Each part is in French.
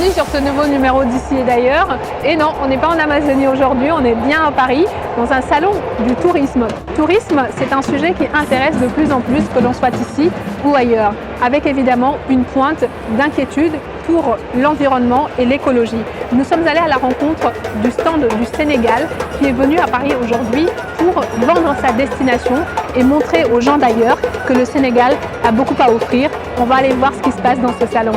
bienvenue sur ce nouveau numéro d'Ici et d'ailleurs. Et non, on n'est pas en Amazonie aujourd'hui, on est bien à Paris, dans un salon du tourisme. Tourisme, c'est un sujet qui intéresse de plus en plus, que l'on soit ici ou ailleurs, avec évidemment une pointe d'inquiétude pour l'environnement et l'écologie. Nous sommes allés à la rencontre du stand du Sénégal qui est venu à Paris aujourd'hui pour vendre sa destination et montrer aux gens d'ailleurs que le Sénégal a beaucoup à offrir. On va aller voir ce qui se passe dans ce salon.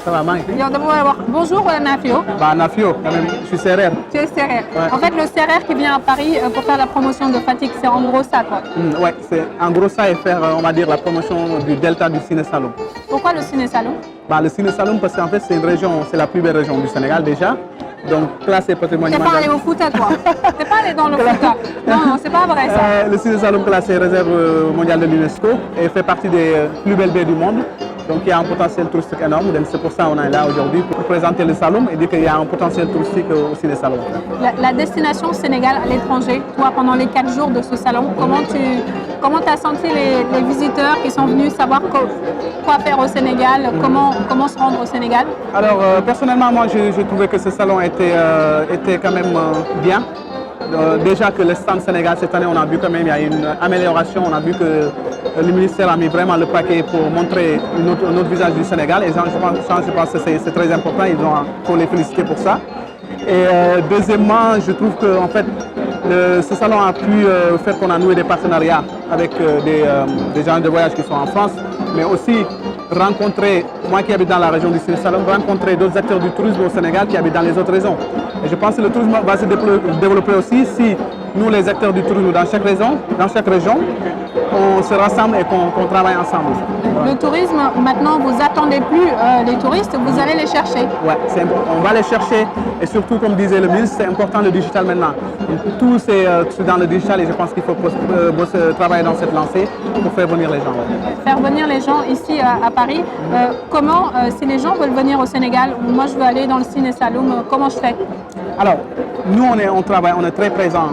Ça va, Mike. Bonjour Nafio. Bah, Nafio, quand même, je suis sérère. Tu es sérère. Ouais. En fait, le sérère qui vient à Paris pour faire la promotion de Fatick, c'est en gros ça, quoi. Ouais, c'est en gros ça et faire, on va dire, la promotion du delta du Ciné Saloum. Pourquoi le Ciné Saloum? Bah, le Ciné Saloum, parce qu'en fait, c'est une région, c'est la plus belle région du Sénégal déjà. Donc, classé patrimoine T'es pas allé au Fouta, toi? T'es pas allé dans le Fouta? Non, c'est pas vrai ça. Le Ciné Saloum classé réserve mondiale de l'UNESCO et fait partie des plus belles baies du monde. Donc il y a un potentiel touristique énorme, donc c'est pour ça qu'on est là aujourd'hui pour présenter le Saloum et dire qu'il y a un potentiel touristique aussi des Saloum. La destination Sénégal à l'étranger, toi pendant les 4 jours de ce salon, comment tu as senti les visiteurs qui sont venus savoir quoi faire au Sénégal, comment se rendre au Sénégal? Alors personnellement, moi je trouvais que ce salon était quand même bien. Déjà que le stand Sénégal cette année, on a vu quand même il y a une amélioration, on a vu que le ministère a mis vraiment le paquet pour montrer notre visage du Sénégal et je pense que c'est très important, il faut les féliciter pour ça. Et deuxièmement, je trouve que en fait, ce salon a pu faire qu'on a noué des partenariats avec des gens de voyage qui sont en France, mais aussi rencontrer, moi qui habite dans la région du Ciné Saloum, rencontrer d'autres acteurs du tourisme au Sénégal qui habitent dans les autres régions. Et je pense que le tourisme va se développer aussi si nous, les acteurs du tourisme dans chaque région, on se rassemble et qu'on travaille ensemble. Le tourisme, maintenant, vous attendez plus les touristes, vous allez les chercher. Oui, on va les chercher et surtout, comme disait le ministre, c'est important le digital maintenant. Donc, tout c'est dans le digital et je pense qu'il faut travailler dans cette lancée pour faire venir les gens. Faire venir les gens ici à Paris. Comment, si les gens veulent venir au Sénégal, moi je veux aller dans le Ciné Saloum, comment je fais? Alors, nous on travaille, on est très présent,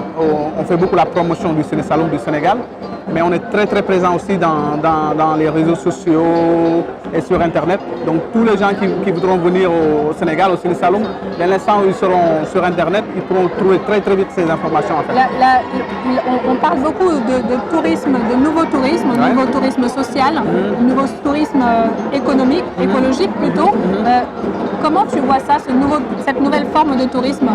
on fait beaucoup la promotion du Ciné Saloum du Sénégal, mais on est très présent aussi dans les réseaux sociaux et sur Internet. Donc tous les gens qui voudront venir au Sénégal, au Ciné Saloum, dès l'instant où ils seront sur Internet, ils pourront trouver très vite ces informations. En fait. On parle beaucoup de tourisme, de nouveau tourisme, ouais. Nouveau tourisme social, nouveau tourisme économique, écologique plutôt. Comment tu vois ça, cette nouvelle forme de tourisme?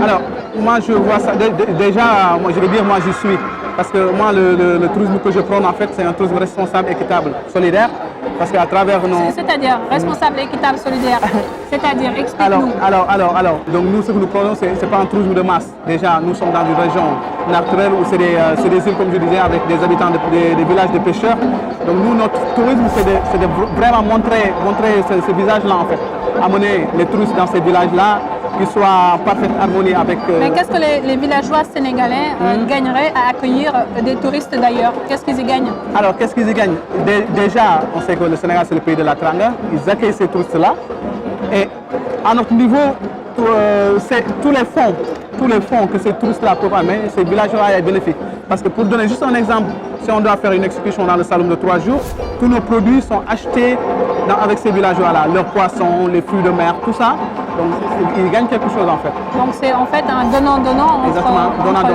Alors, moi je vois ça, déjà, moi je veux dire, moi j'y suis. Parce que moi, le tourisme que je prône, en fait, c'est un tourisme responsable, équitable, solidaire. Parce qu'à travers nos... C'est-à-dire responsable, équitable, solidaire. C'est-à-dire, explique-nous. Alors, donc nous, ce que nous prenons, ce n'est pas un tourisme de masse. Déjà, nous sommes dans une région naturelle où c'est des îles, comme je disais, avec des habitants des villages de pêcheurs. Donc nous, notre tourisme, c'est de vraiment montrer ce visage-là, en fait. Amener les touristes dans ces villages-là, qui soient en parfaite harmonie avec... Mais qu'est-ce que les villageois sénégalais gagneraient à accueillir des touristes d'ailleurs? Qu'est-ce qu'ils y gagnent? Alors, qu'est-ce qu'ils y gagnent? Déjà, on sait que le Sénégal, c'est le pays de la Teranga. Ils accueillent ces touristes-là. Et à notre niveau, c'est tous les fonds que ces touristes-là peuvent amener, ces villageois-là sont bénéfiques. Parce que pour donner juste un exemple, si on doit faire une excursion dans le Saloum de 3 jours, tous nos produits sont achetés avec ces villageois-là. Leurs poissons, les fruits de mer, tout ça. Donc ils gagnent quelque chose en fait. Donc c'est en fait un donnant-donnant entre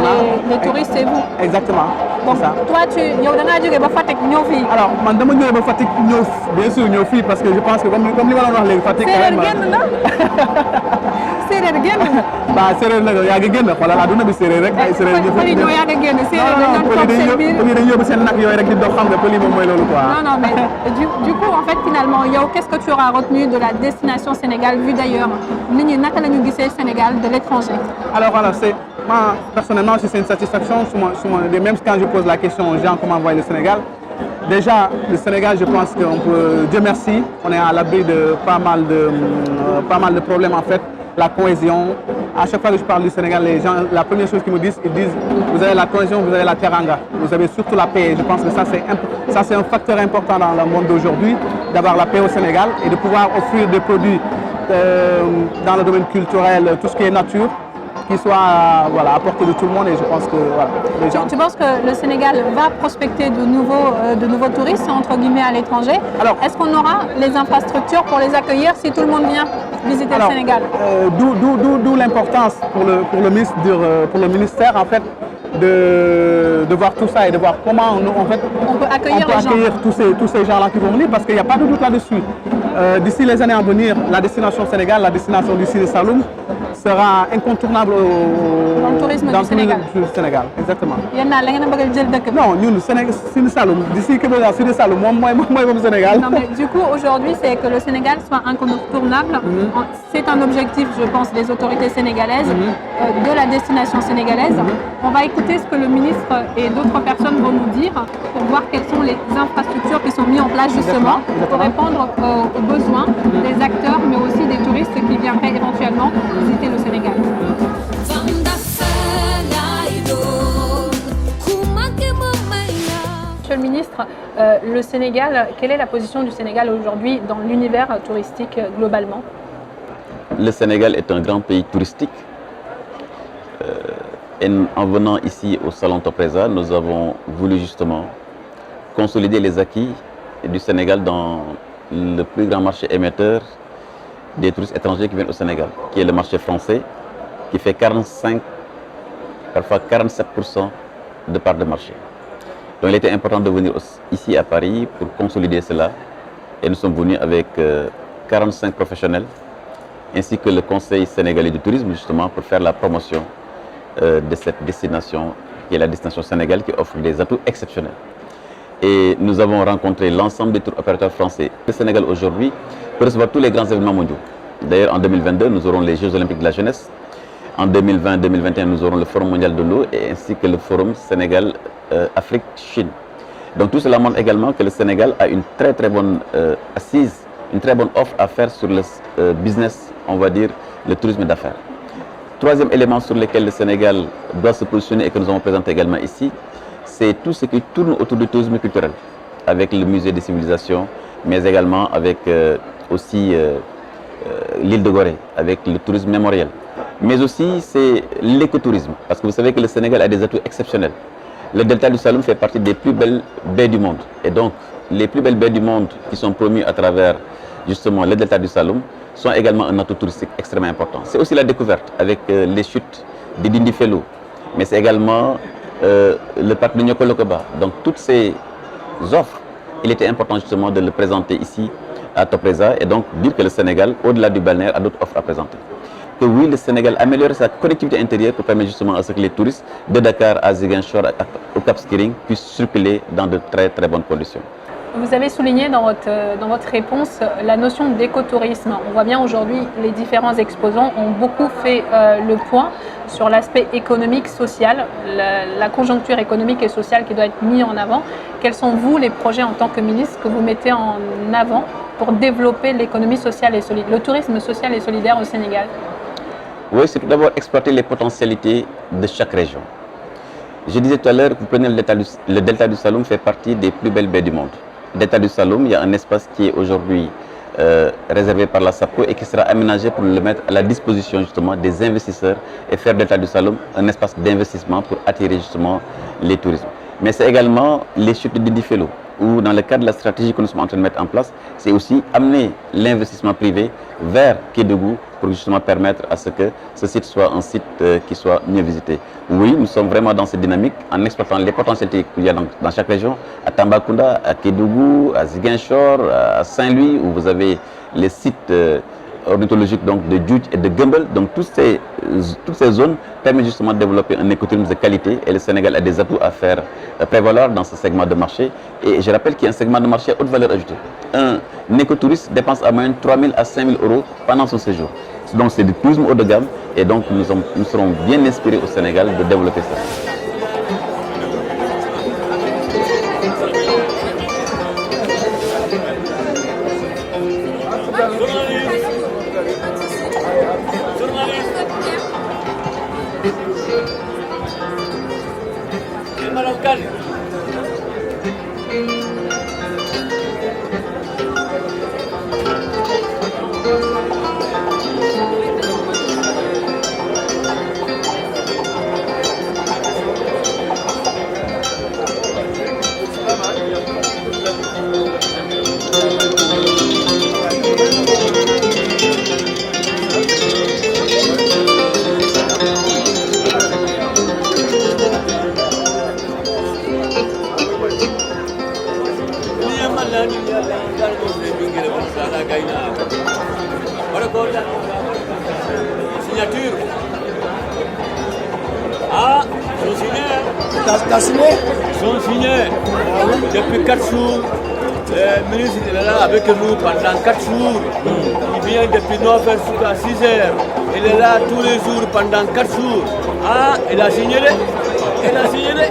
les touristes et vous. Exactement. Donc toi, yow da ngaa jógee ba Fatick ñëw fii. Alors man dama jógee ba Fatick ñëw bien sûr ñëw fii parce que je pense que comme li ma doon wax léegi Fatick. Séeréer génn na. Séeréer génn. Bah séeréer nag yaa ngi génn xoolal àdduna bi séeréer rek ay séeréer ñu. pël yi ñoo yaa ngi génn séeréer dañu doon toog seen biir. pël yi dañu yóbbu seen nag yooyu rek di dox xam nga pël yi moom mooy loolu quoi. Non mais du coup en fait finalement yow qu'est-ce que tu auras retenu de la destination Sénégal vue d'ailleurs? Nit ñi naka la ñu gisee Sénégal de l'étranger? Alors voilà, moi personnellement c'est une satisfaction, même quand je pose la question aux gens comment voient le Sénégal. Déjà, le Sénégal, je pense qu'on peut, Dieu merci, on est à l'abri de pas mal de problèmes en fait. la cohésion. À chaque fois que je parle du Sénégal, les gens, la première chose qu'ils me disent, ils disent vous avez la cohésion, vous avez la teranga, vous avez surtout la paix. Et je pense que ça c'est un facteur important dans le monde d'aujourd'hui, d'avoir la paix au Sénégal et de pouvoir offrir des produits dans le domaine culturel, tout ce qui est nature, qui soit voilà, à portée de tout le monde. Et je pense que voilà, les gens... Tu penses que le Sénégal va prospecter de nouveaux touristes, entre guillemets, à l'étranger? Est-ce qu'on aura les infrastructures pour les accueillir si tout le monde vient visiter le Sénégal? D'où l'importance pour le ministère, en fait, de voir tout ça et de voir comment on peut accueillir tous ces gens-là qui vont venir, parce qu'il n'y a pas de doute là-dessus. D'ici les années à venir, la destination Sénégal, la destination du Sine Saloum sera incontournable dans le tourisme du Sénégal. Exactement. Non, nous, Sine Saloum, d'ici que le Sine Saloum, moi, Sénégal. Non, mais du coup, aujourd'hui, c'est que le Sénégal soit incontournable. C'est un objectif, je pense, des autorités sénégalaises, de la destination sénégalaise. On va écouter ce que le ministre et d'autres personnes vont nous dire pour voir quelles sont les infrastructures qui sont mises en place justement pour répondre aux besoins des acteurs, mais aussi des touristes qui viendraient éventuellement visiter le Sénégal. Monsieur le ministre, le Sénégal, quelle est la position du Sénégal aujourd'hui dans l'univers touristique globalement? Le Sénégal est un grand pays touristique. Et en venant ici au Salon Topresa, nous avons voulu justement consolider les acquis du Sénégal dans le plus grand marché émetteur des touristes étrangers qui viennent au Sénégal, qui est le marché français, qui fait 45, parfois 47% de part de marché. Donc il était important de venir ici à Paris pour consolider cela. Et nous sommes venus avec 45 professionnels, ainsi que le Conseil sénégalais du tourisme, justement, pour faire la promotion de cette destination, qui est la destination Sénégal, qui offre des atouts exceptionnels. Et nous avons rencontré l'ensemble des tours opérateurs français. Le Sénégal aujourd'hui peut recevoir tous les grands événements mondiaux. D'ailleurs, en 2022, nous aurons les Jeux olympiques de la jeunesse. En 2020-2021, nous aurons le Forum mondial de l'eau ainsi que le Forum Sénégal-Afrique-Chine. Donc tout cela montre également que le Sénégal a une très bonne assise, une très bonne offre à faire sur le business, on va dire, le tourisme d'affaires. Troisième élément sur lequel le Sénégal doit se positionner et que nous avons présenté également ici, c'est tout ce qui tourne autour du tourisme culturel, avec le musée des civilisations, mais également avec aussi l'île de Gorée, avec le tourisme mémoriel. Mais aussi c'est l'écotourisme, parce que vous savez que le Sénégal a des atouts exceptionnels. Le delta du Saloum fait partie des plus belles baies du monde. Et donc, les plus belles baies du monde qui sont promues à travers justement le delta du Saloum sont également un atout touristique extrêmement important. C'est aussi la découverte avec les chutes de Dindifelo, mais c'est également le parc de Nyokolokoba. Donc toutes ces offres, il était important justement de le présenter ici à Topresa et donc dire que le Sénégal, au-delà du balnéaire, a d'autres offres à présenter. Que oui, le Sénégal améliore sa connectivité intérieure pour permettre justement à ce que les touristes de Dakar à Ziguinchor, au Cap Skirring puissent circuler dans de très bonnes conditions. Vous avez souligné dans votre réponse la notion d'écotourisme. On voit bien aujourd'hui, les différents exposants ont beaucoup fait le point sur l'aspect économique, social, la conjoncture économique et sociale qui doit être mise en avant. Quels sont, vous, les projets en tant que ministre que vous mettez en avant pour développer l'économie sociale et solidaire, le tourisme social et solidaire au Sénégal? Oui, c'est tout d'abord exploiter les potentialités de chaque région. Je disais tout à l'heure que vous prenez le delta du Saloum fait partie des plus belles baies du monde. Delta du Saloum, il y a un espace qui est aujourd'hui réservé par la SAPCO et qui sera aménagé pour le mettre à la disposition justement des investisseurs et faire Delta du Saloum un espace d'investissement pour attirer justement les touristes. Mais c'est également les chutes de Dindifelo, où dans le cadre de la stratégie que nous sommes en train de mettre en place, c'est aussi amener l'investissement privé vers Kédougou pour justement permettre à ce que ce site soit un site qui soit mieux visité. Oui, nous sommes vraiment dans cette dynamique en exploitant les potentialités qu'il y a dans chaque région, à Tambacounda, à Kédougou, à Ziguinchor, à Saint-Louis, où vous avez les sites ornithologiques donc, de Djoudj et de Gumbel. Donc toutes ces zones permettent justement de développer un écotourisme de qualité et le Sénégal a des atouts à faire prévaloir dans ce segment de marché. Et je rappelle qu'il y a un segment de marché à haute valeur ajoutée. Un écotouriste dépense à moyenne 3 000 à 5 000 euros pendant son séjour. Donc c'est du tourisme haut de gamme et donc nous serons bien inspirés au Sénégal de développer ça. Signature. Ah, sont signés. T'as signé? Sont signés. Depuis 4 jours. Le ministre est là avec nous pendant 4 jours. Il vient depuis 9h jusqu'à 6h. Il est là tous les jours pendant 4 jours. Ah, il a signé. Il a signé.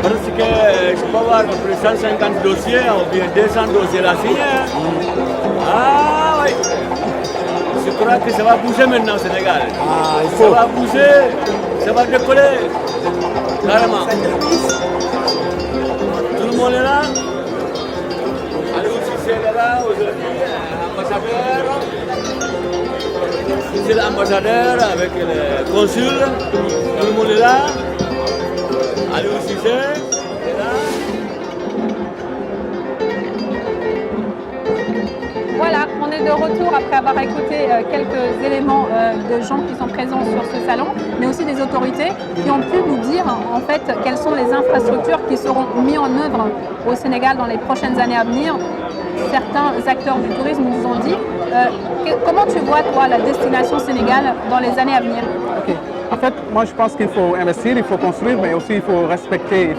Parce que je peux avoir à peu près 150 dossiers, ou bien 200 dossiers à signer. Ah oui. Je crois que ça va bouger maintenant au Sénégal. Ah, il faut. Ça va bouger, ça va décoller. Carrément. Tout le monde est là. Aliou Cissé est là aujourd'hui, ambassadeur. C'est l'ambassadeur avec le consul. Tout le monde est là. Aliou Cissé est là. Voilà, on est de retour après avoir écouté quelques éléments de gens qui sont présents sur ce salon, mais aussi des autorités qui ont pu nous dire en fait quelles sont les infrastructures qui seront mises en œuvre au Sénégal dans les prochaines années à venir. Certains acteurs du tourisme nous ont dit. Comment tu vois toi la destination Sénégal dans les années à venir? Okay. En fait, moi je pense qu'il faut investir, il faut construire, mais aussi il faut respecter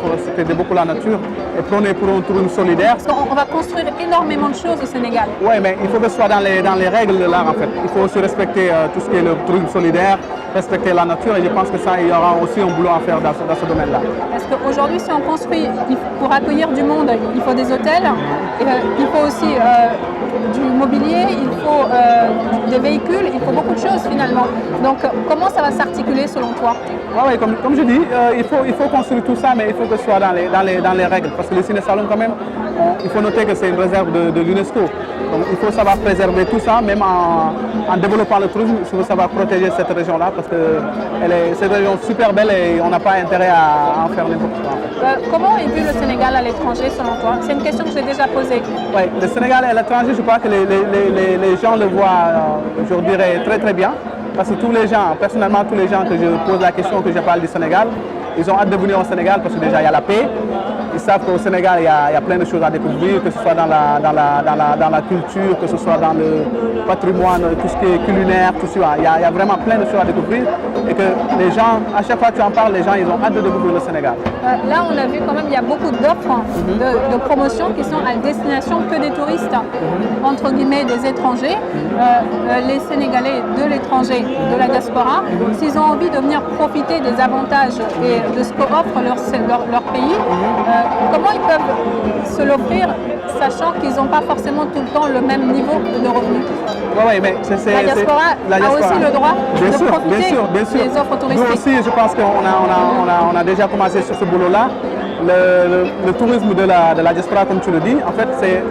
beaucoup la nature et prôner pour un tourisme solidaire. Parce qu'on va construire énormément de choses au Sénégal. Oui, mais il faut que ce soit dans les règles de l'art en fait. Il faut aussi respecter tout ce qui est le tourisme solidaire, respecter la nature et je pense que ça, il y aura aussi un boulot à faire dans ce domaine-là. Parce qu'aujourd'hui, si on construit, pour accueillir du monde, il faut des hôtels, il faut aussi du mobilier, il faut des véhicules, il faut beaucoup de choses finalement. Donc comment ça va s'articuler selon toi? Oui, comme je dis, il faut construire tout ça, mais il faut que ce soit dans les règles. Parce que le ciné-salon quand même, il faut noter que c'est une réserve de l'UNESCO. Donc il faut savoir préserver tout ça, même en développant le tourisme, il faut savoir protéger cette région-là parce que c'est une région super belle et on n'a pas intérêt à en faire n'importe quoi. Comment est vu le Sénégal à l'étranger selon toi? C'est une question que j'ai déjà posée. Oui, le Sénégal à l'étranger, je crois que les gens le voient, je dirais, très très bien. Parce que tous les gens, personnellement, tous les gens que je pose la question, que je parle du Sénégal, ils ont hâte de venir au Sénégal parce que déjà il y a la paix. Ils savent qu'au Sénégal, il y a plein de choses à découvrir, que ce soit dans la culture, que ce soit dans le patrimoine, tout ce qui est culinaire, tout ça. Il y a vraiment plein de choses à découvrir et que les gens, à chaque fois que tu en parles, les gens, ils ont hâte de découvrir le Sénégal. Là, on a vu quand même, il y a beaucoup d'offres de promotions qui sont à destination que des touristes, entre guillemets, des étrangers. Les Sénégalais de l'étranger, de la diaspora, s'ils ont envie de venir profiter des avantages et de ce qu'offre leur pays, comment ils peuvent se l'offrir, sachant qu'ils n'ont pas forcément tout le temps le même niveau de revenus? Oui, mais la diaspora a aussi le droit de profiter des offres touristiques. Nous aussi, je pense qu'on a déjà commencé sur ce boulot-là. Le tourisme de la diaspora, comme tu le dis, en fait,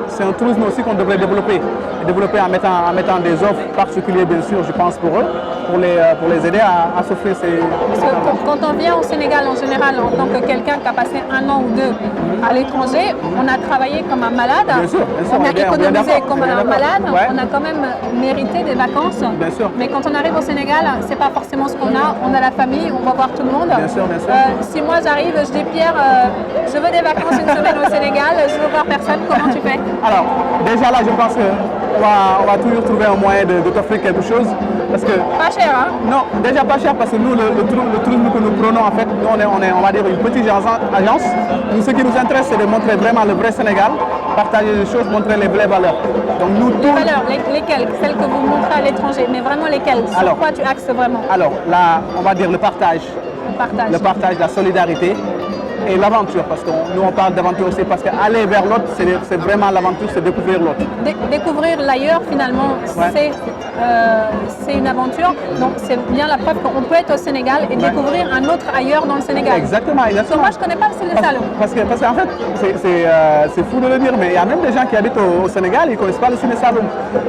c'est un tourisme aussi qu'on devrait développer. Et développer en mettant des offres particulières, bien sûr, je pense, pour eux, pour les aider à s'offrir ces... Parce que quand on vient au Sénégal, en général, en tant que quelqu'un qui a passé 1 an ou 2 à l'étranger, on a travaillé comme un malade, bien sûr, on a économisé comme un malade, ouais. On a quand même mérité des vacances. Bien sûr. Mais quand on arrive au Sénégal, c'est pas forcément ce qu'on a la famille, on va voir tout le monde. Bien sûr, bien sûr. Si moi j'arrive, je dis Pierre, je veux des vacances une semaine au Sénégal, je veux voir personne, comment tu fais? Alors, déjà là, je pense qu'on va toujours trouver un moyen de t'offrir quelque chose. Parce que, pas cher, hein? Non, déjà pas cher parce que nous, le tourisme que nous prenons, en fait, nous, on va dire une petite agence. Nous, ce qui nous intéresse, c'est de montrer vraiment le vrai Sénégal, partager les choses, montrer les vraies valeurs. Donc, nous, les valeurs, lesquelles? Celles que vous montrez à l'étranger, mais vraiment lesquelles? Sur quoi tu axes vraiment? Alors, là, on va dire le partage. Le partage, la solidarité. Et l'aventure, parce que nous on parle d'aventure aussi, parce qu'aller vers l'autre, c'est vraiment l'aventure, c'est découvrir l'autre. Découvrir l'ailleurs, finalement, ouais. C'est une aventure. Donc c'est bien la preuve qu'on peut être au Sénégal et découvrir un autre ailleurs dans le Sénégal. Exactement. Parce que moi, je ne connais pas le Ciné-Salon. Parce qu'en fait, c'est fou de le dire, mais il y a même des gens qui habitent au Sénégal, ils ne connaissent pas le Ciné-Salon.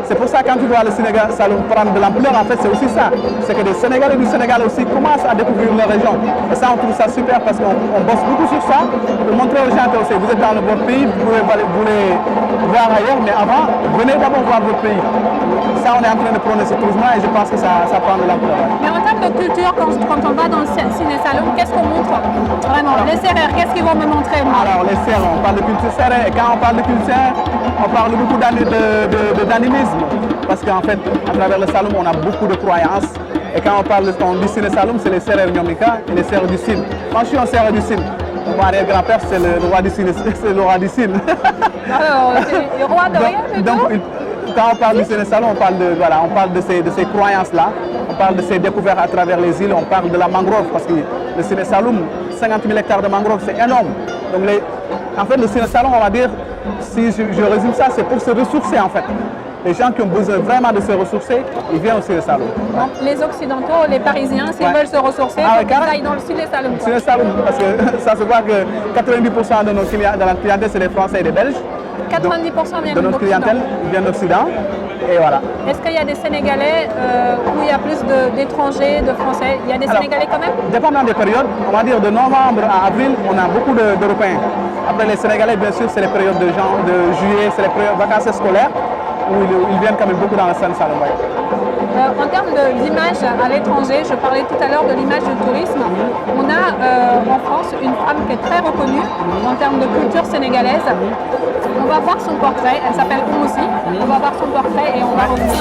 C'est pour ça que quand tu vois le Ciné-Salon prendre de l'ampleur, en fait, c'est aussi ça. C'est que les Sénégalais du Sénégal aussi commencent à découvrir leur région. Et ça, on trouve ça super parce qu'on bosse beaucoup sur ça, pour montrer aux gens que vous êtes dans votre pays, vous voulez voir ailleurs, mais avant, venez d'abord voir votre pays. Ça, on est en train de prendre ce tourisme-là et je pense que ça prend de l'ampleur. Mais en termes de culture, quand on va dans le ciné-salon, qu'est-ce qu'on montre vraiment? Les serrères, qu'est-ce qu'ils vont me montrer moi? Alors, les serres, on parle de culture serrée. Et quand on parle de culture, on parle beaucoup d'animisme. Parce qu'en fait, à travers le salon, on a beaucoup de croyances. Et quand on parle du ciné-salon, c'est les serrères Nyomika et les serrères du Sine. Moi, je suis un serrère du Sine. Mon arrière-grand-père, c'est le roi du Sine. C'est le roi du Sine. Alors, c'est le roi de rien du tout? Quand on parle du ciné-salon, on parle de ces croyances-là. On parle de ces découvertes à travers les îles. On parle de la mangrove. Parce que le ciné-salon, 50 000 hectares de mangrove, c'est énorme. Donc, en fait, le ciné-salon, on va dire, si je résume ça, c'est pour se ressourcer, en fait. Les gens qui ont besoin vraiment de se ressourcer, ils viennent au ciné-salon. Donc, les Occidentaux, les Parisiens, s'ils veulent se ressourcer, ils aillent dans le ciné-salon. Ciné-salon, parce que ça se voit que 90% de notre clientèle, c'est des Français et des Belges. 90% viennent de notre clientèle vient d'Occident. Et voilà. Est-ce qu'il y a des Sénégalais où il y a plus d'étrangers, de Français? Il y a des Sénégalais quand même? Dépendant des périodes, on va dire de novembre à avril, on a beaucoup d'Européens. Après les Sénégalais, bien sûr, c'est les périodes de juillet, c'est les périodes de vacances scolaires, où ils viennent quand même beaucoup dans le salon. En termes d'image à l'étranger, je parlais tout à l'heure de l'image du tourisme. On a en France une femme qui est très reconnue en termes de culture sénégalaise. On va voir son portrait, elle s'appelle Oumousi. On va voir son portrait et on va revenir.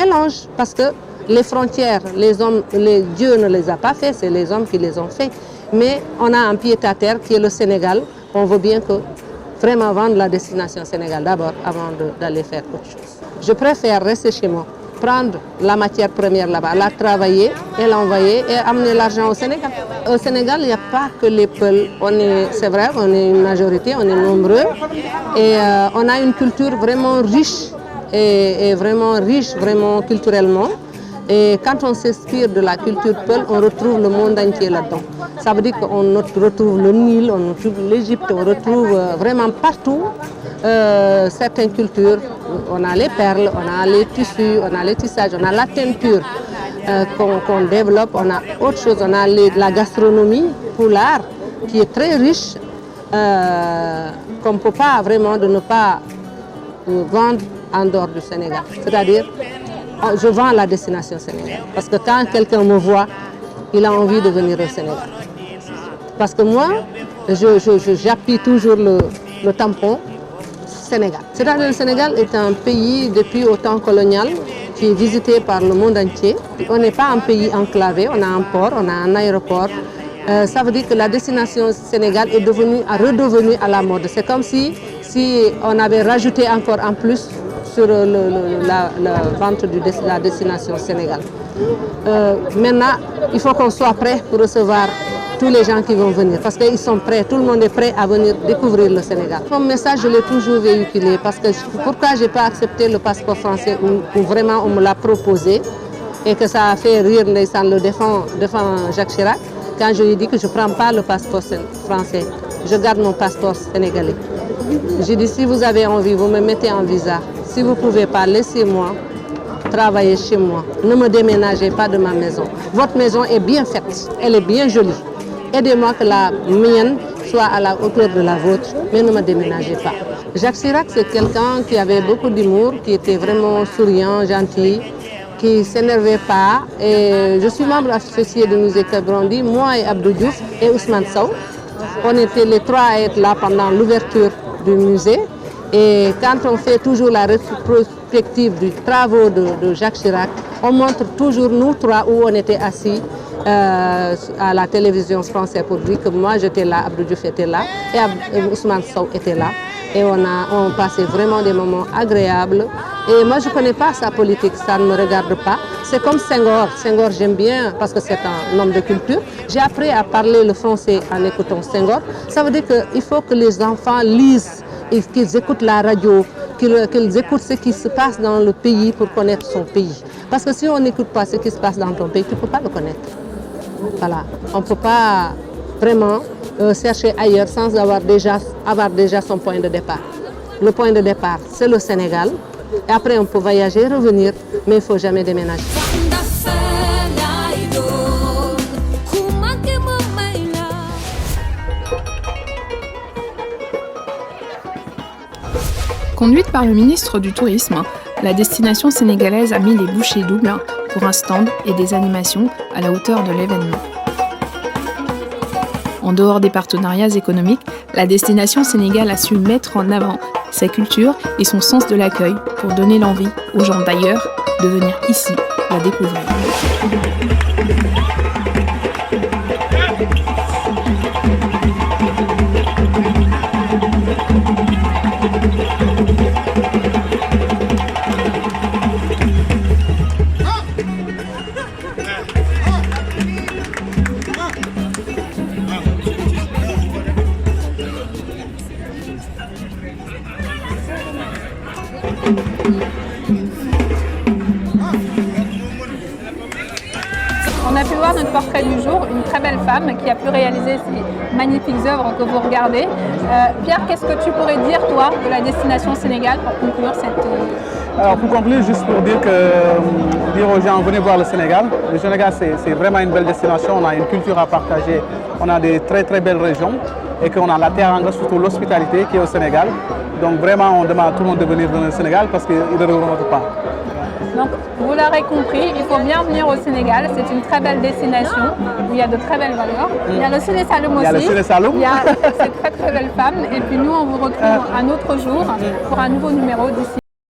Mélange parce que les frontières, Dieu ne les a pas fait, c'est les hommes qui les ont fait. Mais on a un pied-à-terre qui est le Sénégal. On veut bien que vraiment vendre la destination Sénégal d'abord avant d'aller faire autre chose. Je préfère rester chez moi, prendre la matière première là-bas, la travailler et l'envoyer et amener l'argent au Sénégal. Au Sénégal, il n'y a pas que les Peuls. C'est vrai, on est une majorité, on est nombreux et on a une culture vraiment riche. Et vraiment riche, vraiment culturellement. Et quand on s'inspire de la culture Peul, on retrouve le monde entier là-dedans. Ça veut dire qu'on retrouve le Nil, on retrouve l'Égypte, on retrouve vraiment partout certaines cultures. On a les perles, on a les tissus, on a les tissages, on a la teinture qu'on développe, on a autre chose, on a la gastronomie poulard qui est très riche. qu'on ne peut pas vraiment de ne pas vendre en dehors du Sénégal. C'est-à-dire, je vends la destination Sénégal. Parce que quand quelqu'un me voit, il a envie de venir au Sénégal. Parce que moi, j'appuie toujours le tampon Sénégal. C'est-à-dire le Sénégal est un pays depuis au temps colonial qui est visité par le monde entier. On n'est pas un pays enclavé, on a un port, on a un aéroport. Ça veut dire que la destination Sénégal est redevenue à la mode. C'est comme si on avait rajouté encore en plus sur la vente de la destination Sénégal. Maintenant, il faut qu'on soit prêt pour recevoir tous les gens qui vont venir parce qu'ils sont prêts, tout le monde est prêt à venir découvrir le Sénégal. Mon message, je l'ai toujours véhiculé parce que pourquoi je n'ai pas accepté le passeport français où vraiment on me l'a proposé et que ça a fait rire le défunt Jacques Chirac quand je lui ai dit que je ne prends pas le passeport français, je garde mon passeport sénégalais. J'ai dit si vous avez envie, vous me mettez en visa. Si vous ne pouvez pas, laissez-moi travailler chez moi. Ne me déménagez pas de ma maison. Votre maison est bien faite, elle est bien jolie. Aidez-moi que la mienne soit à la hauteur de la vôtre, mais ne me déménagez pas. Jacques Chirac, c'est quelqu'un qui avait beaucoup d'humour, qui était vraiment souriant, gentil, qui ne s'énervait pas. Et je suis membre associé du musée Kabrondi, moi et Abdou Diouf et Ousmane Sow. On était les trois à être là pendant l'ouverture du musée. Et quand on fait toujours la rétrospective du travaux de Jacques Chirac, on montre toujours nous trois où on était assis à la télévision française pour dire que moi j'étais là, Abdou Diouf était là et Ousmane Sow était là. Et on passait vraiment des moments agréables. Et moi je ne connais pas sa politique, ça ne me regarde pas. C'est comme Senghor. Senghor j'aime bien parce que c'est un homme de culture. J'ai appris à parler le français en écoutant Senghor. Ça veut dire qu'il faut que les enfants lisent, qu'ils écoutent la radio, qu'ils écoutent ce qui se passe dans le pays pour connaître son pays. Parce que si on n'écoute pas ce qui se passe dans ton pays, tu ne peux pas le connaître. Voilà. On ne peut pas vraiment chercher ailleurs sans avoir déjà son point de départ. Le point de départ, c'est le Sénégal. Et après, on peut voyager, revenir, mais il ne faut jamais déménager. Conduite par le ministre du Tourisme, la destination sénégalaise a mis les bouchées doubles pour un stand et des animations à la hauteur de l'événement. En dehors des partenariats économiques, la destination Sénégal a su mettre en avant sa culture et son sens de l'accueil pour donner l'envie aux gens d'ailleurs de venir ici la découvrir. On a pu voir notre portrait du jour, une très belle femme qui a pu réaliser ces magnifiques œuvres que vous regardez. Pierre, qu'est-ce que tu pourrais dire, toi, de la destination Sénégal pour conclure cette... Alors pour conclure, juste pour dire aux gens, venez voir le Sénégal. Le Sénégal, c'est vraiment une belle destination, on a une culture à partager, on a des très très belles régions et qu'on a la terre anglaise, surtout l'hospitalité qui est au Sénégal. Donc vraiment, on demande à tout le monde de venir au Sénégal parce qu'ils ne regrettent pas. Donc, vous l'aurez compris, il faut bien venir au Sénégal. C'est une très belle destination où il y a de très belles valeurs. Il y a le Séné Saloum aussi. Il y a le Séné Saloum. Il y a cette très très belle femme. Et puis nous, on vous retrouve un autre jour pour un nouveau numéro d'ici.